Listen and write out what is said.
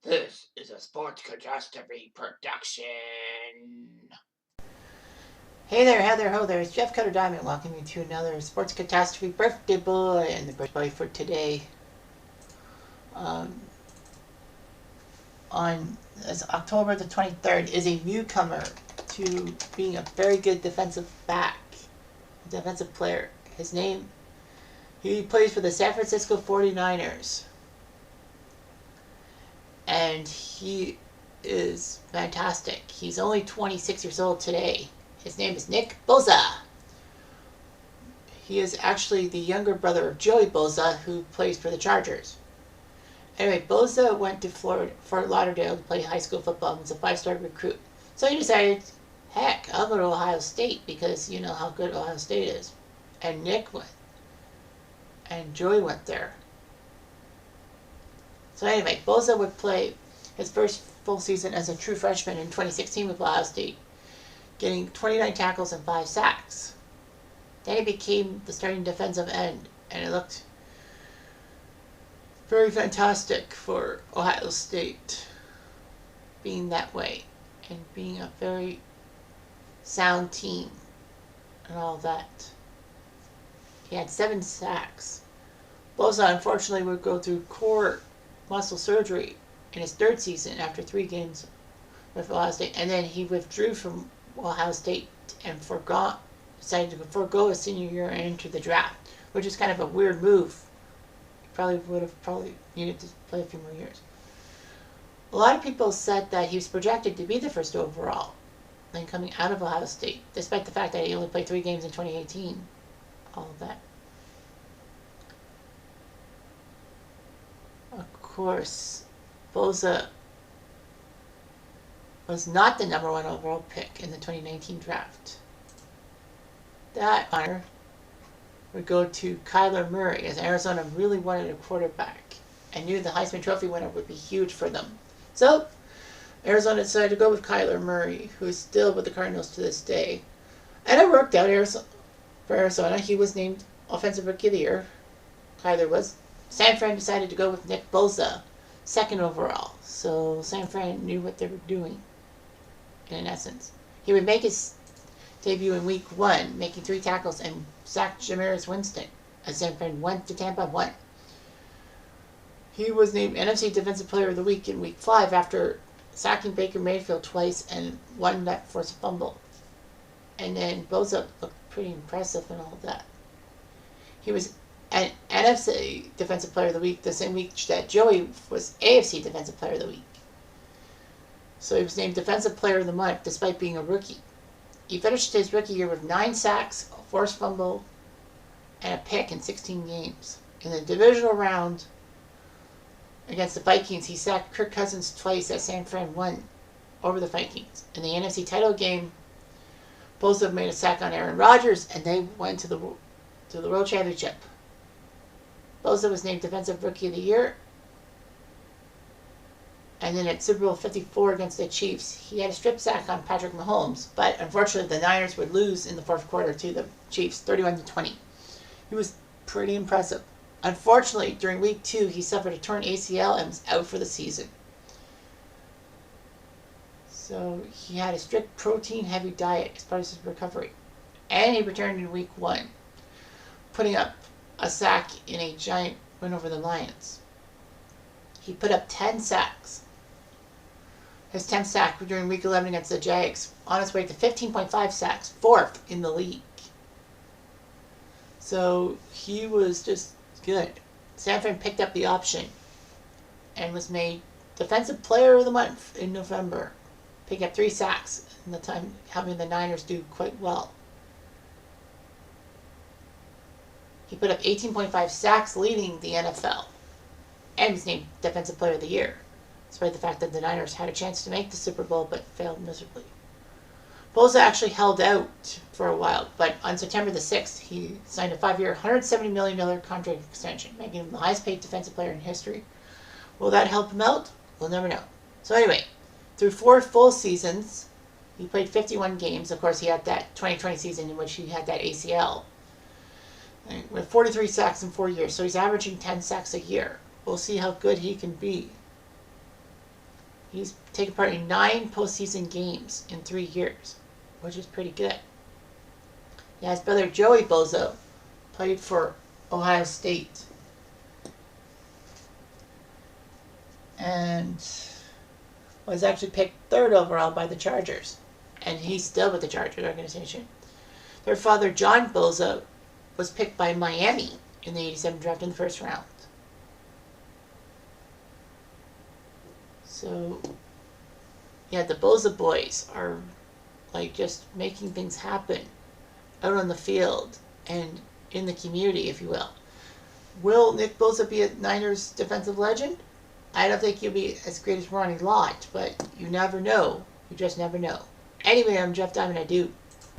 This is a Sports Catastrophe production. Hey there, Heather, ho there. It's Jeff Cutter Diamond welcoming you to another Sports Catastrophe birthday boy. And the birthday boy for today um, on October the 23rd is a newcomer to being a very good defensive player. He plays for the San Francisco 49ers. And he is fantastic. He's only 26 years old today. His name is Nick Bosa. He is actually the younger brother of Joey Bosa, who plays for the Chargers. Anyway, Bosa went to Fort Lauderdale to play high school football and was a 5-star recruit. So he decided, heck, I'll go to Ohio State because you know how good Ohio State is. And Nick went. And Joey went there. So anyway, Bosa would play his first full season as a true freshman in 2016 with Ohio State, getting 29 tackles and 5 sacks. Then he became the starting defensive end, and it looked very fantastic for Ohio State being that way and being a very sound team and all that. He had 7 sacks. Bosa unfortunately would go through core muscle surgery in his 3rd season after 3 games with Ohio State, and then he withdrew from Ohio State and decided to forego his senior year and enter the draft, which is kind of a weird move. He probably would have needed to play a few more years. A lot of people said that he was projected to be the first overall then coming out of Ohio State, despite the fact that he only played 3 games in 2018. All of that. Of course, Bosa was not the number 1 overall pick in the 2019 draft. That honor would go to Kyler Murray, as Arizona really wanted a quarterback and knew the Heisman Trophy winner would be huge for them. So, Arizona decided to go with Kyler Murray, who is still with the Cardinals to this day. And it worked out for Arizona. He was named Offensive Rookie of the Year. Kyler was. San Fran decided to go with Nick Bosa, 2nd overall. So San Fran knew what they were doing, in essence. He would make his debut in week 1, making 3 tackles and sacked Jameis Winston as San Fran went to Tampa 1. He was named NFC Defensive Player of the Week in week 5 after sacking Baker Mayfield twice and one that forced a fumble. And then Bosa looked pretty impressive and all that. He was an NFC Defensive Player of the Week the same week that Joey was AFC Defensive Player of the Week. So he was named Defensive Player of the Month despite being a rookie. He finished his rookie year with 9 sacks, a forced fumble, and a pick in 16 games. In the divisional round against the Vikings, he sacked Kirk Cousins twice as San Fran won over the Vikings. In the NFC title game, Bosa made a sack on Aaron Rodgers, and they went to the World Championship. Bosa was named Defensive Rookie of the Year. And then at Super Bowl 54 against the Chiefs, he had a strip sack on Patrick Mahomes, but unfortunately the Niners would lose in the 4th quarter to the Chiefs, 31-20. He was pretty impressive. Unfortunately, during week 2, he suffered a torn ACL and was out for the season. So he had a strict protein-heavy diet as part of his recovery. And he returned in week 1, putting up a sack in a giant win over the Lions. He put up 10 sacks. His 10th sack during week 11 against the Jags, on his way to 15.5 sacks, 4th in the league. So he was just good. San Fran picked up the option and was made Defensive Player of the Month in November, picking up 3 sacks in the time, having the Niners do quite well. He put up 18.5 sacks, leading the NFL, and was named Defensive Player of the Year, despite the fact that the Niners had a chance to make the Super Bowl but failed miserably. Bosa actually held out for a while, but on September the 6th, he signed a 5-year, $170 million contract extension, making him the highest paid defensive player in history. Will that help him out? We'll never know. So anyway, through 4 full seasons, he played 51 games. Of course, he had that 2020 season in which he had that ACL. With 43 sacks in 4 years, so he's averaging 10 sacks a year. We'll see how good he can be. He's taken part in 9 postseason games in 3 years, which is pretty good. Yeah, his brother Joey Bosa played for Ohio State. And was actually picked 3rd overall by the Chargers. And he's still with the Chargers organization. Their father, John Bosa, was picked by Miami in the 87 draft in the 1st round. So, yeah, the Bosa boys are like just making things happen out on the field and in the community, if you will. Will Nick Bosa be a Niners defensive legend? I don't think he'll be as great as Ronnie Lott, but you never know. You just never know. Anyway, I'm Jeff Diamond. I do